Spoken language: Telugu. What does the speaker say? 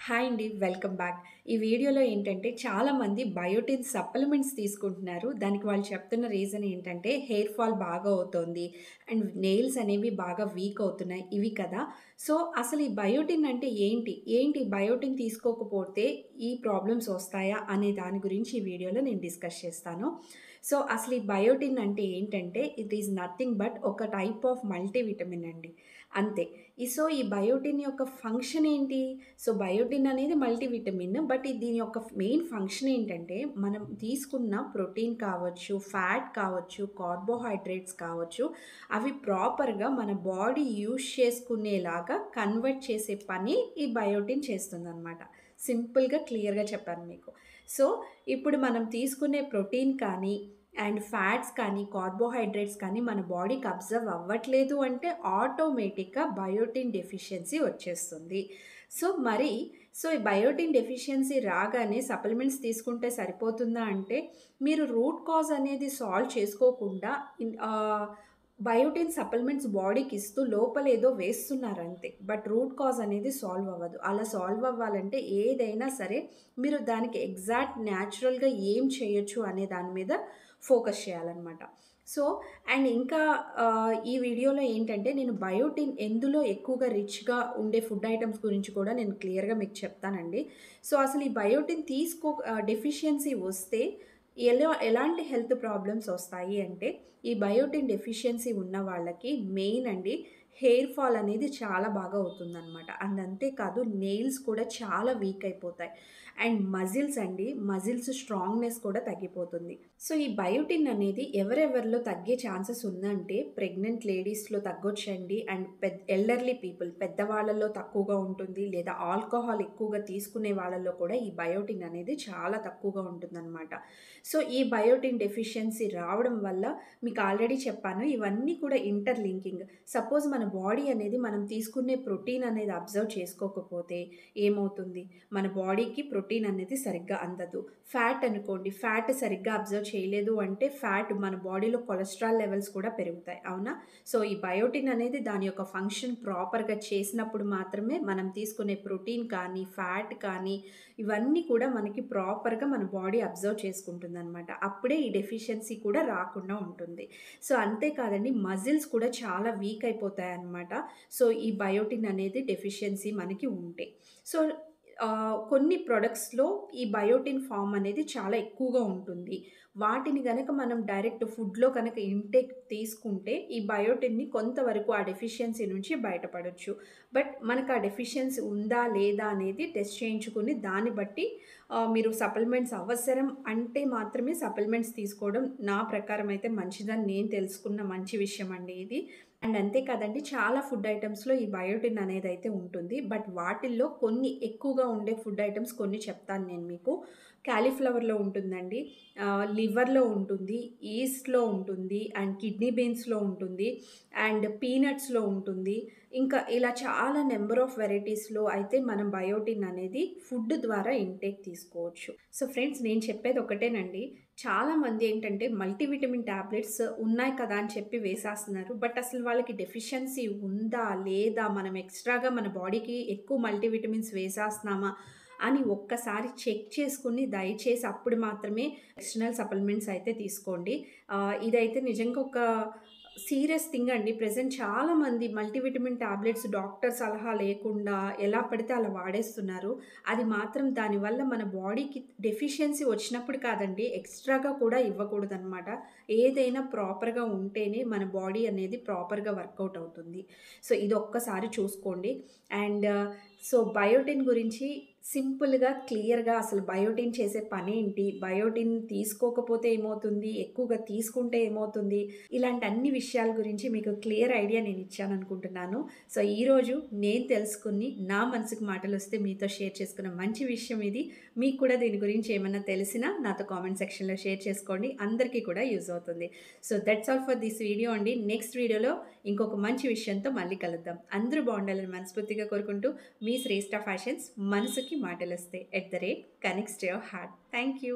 హాయ్ అండి. Welcome back. ఈ వీడియోలో ఏంటంటే చాలామంది బయోటిన్ సప్లిమెంట్స్ తీసుకుంటున్నారు. దానికి వాళ్ళు చెప్తున్న రీజన్ ఏంటంటే హెయిర్ ఫాల్ బాగా అవుతోంది. అండ్ నెయిల్స్ అనేవి బాగా వీక్ అవుతున్నాయి. ఇవి కదా! సో, అసలు ఈ బయోటిన్ అంటే ఏంటి? ఏంటి బయోటిన్ తీసుకోకపోతే ఈ ప్రాబ్లమ్స్ వస్తాయా? అనే దాని గురించి ఈ వీడియోలో నేను డిస్కస్ చేస్తాను. సో, అసలు ఈ బయోటిన్ అంటే ఏంటంటే ఇట్ ఈస్ నథింగ్ బట్ ఒక టైప్ ఆఫ్ మల్టీవిటమిన్ అండి. అంతే. ఈ బయోటిన్ యొక్క ఫంక్షన్ ఏంటి? సో, బయోటిన్ అనేది మల్టీవిటమిన్. బట్ దీని యొక్క మెయిన్ ఫంక్షన్ ఏంటంటే, మనం తీసుకున్న ప్రోటీన్ కావచ్చు, ఫ్యాట్ కావచ్చు, కార్బోహైడ్రేట్స్ కావచ్చు, అవి ప్రాపర్‌గా మన బాడీ యూజ్ చేసుకునేలాగా కన్వర్ట్ చేసే పని ఈ బయోటిన్ చేస్తుందనమాట. సింపుల్‌గా, క్లియర్‌గా చెప్పాను మీకు. సో, ఇప్పుడు మనం తీసుకునే ప్రోటీన్ కానీ, అండ్ ఫ్యాట్స్ కానీ, కార్బోహైడ్రేట్స్ కానీ మన బాడీకి అబ్జర్వ్ అవ్వట్లేదు అంటే ఆటోమేటిక్‌గా బయోటిన్ డెఫిషియన్సీ వచ్చేస్తుంది. సో, మరి ఈ బయోటిన్ డెఫిషియన్సీ రాగానే సప్లిమెంట్స్ తీసుకుంటే సరిపోతుందా అంటే, మీరు రూట్ కాజ్ అనేది సాల్వ్ చేసుకోకుండా బయోటిన్ సప్లిమెంట్స్ బాడీకి ఇస్తూ లోపలేదో వేస్తున్నారంతే. బట్ రూట్ కాజ్ అనేది సాల్వ్ అవ్వదు. అలా సాల్వ్ అవ్వాలంటే ఏదైనా సరే మీరు దానికి ఎగ్జాక్ట్ న్యాచురల్‌గా ఏం చేయొచ్చు అనే దాని మీద ఫోకస్ చేయాలనమాట. సో, అండ్ ఇంకా ఈ వీడియోలో ఏంటంటే నేను బయోటిన్ ఎందులో ఎక్కువగా రిచ్‌గా ఉండే ఫుడ్ ఐటెమ్స్ గురించి కూడా నేను క్లియర్‌గా మీకు చెప్తానండి. సో, అసలు ఈ బయోటిన్ డెఫిషియన్సీ వస్తే ఎలాంటి హెల్త్ ప్రాబ్లమ్స్ వస్తాయి అంటే, ఈ బయోటిన్ డెఫిషియన్సీ ఉన్న వాళ్ళకి మెయిన్ అండి హెయిర్ ఫాల్ అనేది చాలా బాగా అవుతుందనమాట. అండ్ అంతేకాదు నెయిల్స్ కూడా చాలా వీక్ అయిపోతాయి. అండ్ మజిల్స్ స్ట్రాంగ్‌నెస్ కూడా తగ్గిపోతుంది. సో, ఈ బయోటిన్ అనేది ఎవరెవరిలో తగ్గే ఛాన్సెస్ ఉందంటే ప్రెగ్నెంట్ లేడీస్‌లో తగ్గొచ్చండి. అండ్ ఎల్డర్లీ పీపుల్ పెద్దవాళ్ళలో తక్కువగా ఉంటుంది. లేదా ఆల్కహాల్ ఎక్కువగా తీసుకునే వాళ్ళలో కూడా ఈ బయోటిన్ అనేది చాలా తక్కువగా ఉంటుందనమాట. సో, ఈ బయోటిన్ డెఫిషియన్సీ రావడం వల్ల మీకు ఆల్రెడీ చెప్పాను ఇవన్నీ కూడా ఇంటర్‌లింకింగ్. సపోజ్ మన బాడీ అనేది మనం తీసుకునే ప్రోటీన్ అనేది అబ్జర్వ్ చేసుకోకపోతే ఏమవుతుంది? మన బాడీకి ప్రోటీన్ అనేది సరిగ్గా అందదు. ఫ్యాట్ అనుకోండి, ఫ్యాట్ సరిగ్గా అబ్జర్వ్ చేయలేదు అంటే ఫ్యాట్ మన బాడీలో కొలెస్ట్రాల్ లెవెల్స్ కూడా పెరుగుతాయి. అవునా? సో, ఈ బయోటిన్ అనేది దాని యొక్క ఫంక్షన్ ప్రాపర్‌గా చేసినప్పుడు మాత్రమే మనం తీసుకునే ప్రోటీన్ కానీ, ఫ్యాట్ కానీ ఇవన్నీ కూడా మనకి ప్రాపర్‌గా మన బాడీ అబ్జర్వ్ చేసుకుంటుందనమాట. అప్పుడే ఈ డెఫిషియన్సీ కూడా రాకుండా ఉంటుంది. సో, అంతే కాదండి మజిల్స్ కూడా చాలా వీక్ అయిపోతాయన్నమాట. సో, ఈ బయోటిన్ అనేది డెఫిషియన్సీ మనకి ఉంటే. సో, కొన్ని ప్రొడక్ట్స్‌లో ఈ బయోటిన్ ఫార్మ్ అనేది చాలా ఎక్కువగా ఉంటుంది. వాటిని గనక మనం డైరెక్ట్ ఫుడ్‌లో కనుక ఇంటేక్ తీసుకుంటే ఈ బయోటిన్‌ని కొంతవరకు ఆ డెఫిషియన్సీ నుంచి బయటపడొచ్చు. బట్ మనకు ఆ డెఫిషియన్సీ ఉందా? లేదా? అనేది టెస్ట్ చేయించుకొని దాన్ని బట్టి మీరు సప్లిమెంట్స్ అవసరం అంటే మాత్రమే సప్లిమెంట్స్ తీసుకోవడం నా ప్రకారం అయితే మంచిదని నేను తెలుసుకున్న మంచి విషయం అండి ఇది. అండ్ అంతే కాదండి చాలా ఫుడ్ ఐటెమ్స్‌లో ఈ బయోటిన్ అనేదైతే ఉంటుంది. బట్ వాటిల్లో కొన్ని ఎక్కువగా ఉండే ఫుడ్ ఐటెమ్స్ కొన్ని చెప్తాను నేను మీకు. కాలీఫ్లవర్‌లో ఉంటుందండి. లివర్‌లో ఉంటుంది. ఈస్ట్‌లో ఉంటుంది. అండ్ కిడ్నీ బీన్స్‌లో ఉంటుంది. అండ్ పీనట్స్‌లో ఉంటుంది. ఇంకా ఇలా చాలా నంబర్ ఆఫ్ వెరైటీస్‌లో అయితే మనం బయోటిన్ అనేది ఫుడ్ ద్వారా ఇంటేక్ తీసుకోవచ్చు. సో, ఫ్రెండ్స్ నేను చెప్పేది ఒకటేనండి. చాలామంది ఏంటంటే మల్టీవిటమిన్ టాబ్లెట్స్ ఉన్నాయి కదా అని చెప్పి వేసేస్తున్నారు. బట్ అసలు వాళ్ళకి డెఫిషియన్సీ ఉందా? లేదా? మనం ఎక్స్‌ట్రాగా మన బాడీకి ఎక్కువ మల్టీవిటమిన్స్ వేసేస్తున్నామా? అని ఒక్కసారి చెక్ చేసుకొని దయచేసి అప్పుడు మాత్రమే ఎక్స్టర్నల్ సప్లిమెంట్స్ అయితే తీసుకోండి. ఇదైతే నిజంగా ఒక సీరియస్ థింగ్ అండి. ప్రెజెంట్ చాలామంది మల్టీవిటమిన్ టాబ్లెట్స్ డాక్టర్ సలహా లేకుండా ఎలా పడితే అలా వాడేస్తున్నారు. అది మాత్రం దానివల్ల మన బాడీకి డెఫిషియన్సీ వచ్చినప్పుడు కాదండి, ఎక్స్‌ట్రాగా కూడా ఇవ్వకూడదనమాట. ఏదైనా ప్రాపర్‌గా ఉంటేనే మన బాడీ అనేది ప్రాపర్‌గా వర్కౌట్ అవుతుంది. సో, ఇదొక్కసారి చూసుకోండి. అండ్ బయోటిన్ గురించి సింపుల్‌గా, క్లియర్‌గా అసలు బయోటిన్ చేసే పనేంటి? బయోటిన్ తీసుకోకపోతే ఏమవుతుంది? ఎక్కువగా తీసుకుంటే ఏమవుతుంది? ఇలాంటి అన్ని విషయాల గురించి మీకు క్లియర్ ఐడియా నేనిచ్చాననుకుంటున్నాను. సో, ఈరోజు నేను తెలుసుకుని నా మనసుకు మాటలొస్తే మీతో షేర్ చేసుకున్న మంచి విషయం ఇది. మీకు కూడా దీని గురించి ఏమన్నా తెలిసినా నాతో కామెంట్ సెక్షన్‌లో షేర్ చేసుకోండి. అందరికీ కూడా యూజ్ అవుతుంది. So, that's all for this video అండి. నెక్స్ట్ వీడియోలో ఇంకొక మంచి విషయంతో మళ్ళీ కలుద్దాం. అందరూ బావుండాలని మనస్ఫూర్తిగా కోరుకుంటూ మీ శ్రేష్ఠ ఫ్యాషన్స్ మనసుకి మాటలొస్తాయి @connects to your heart. Thank you.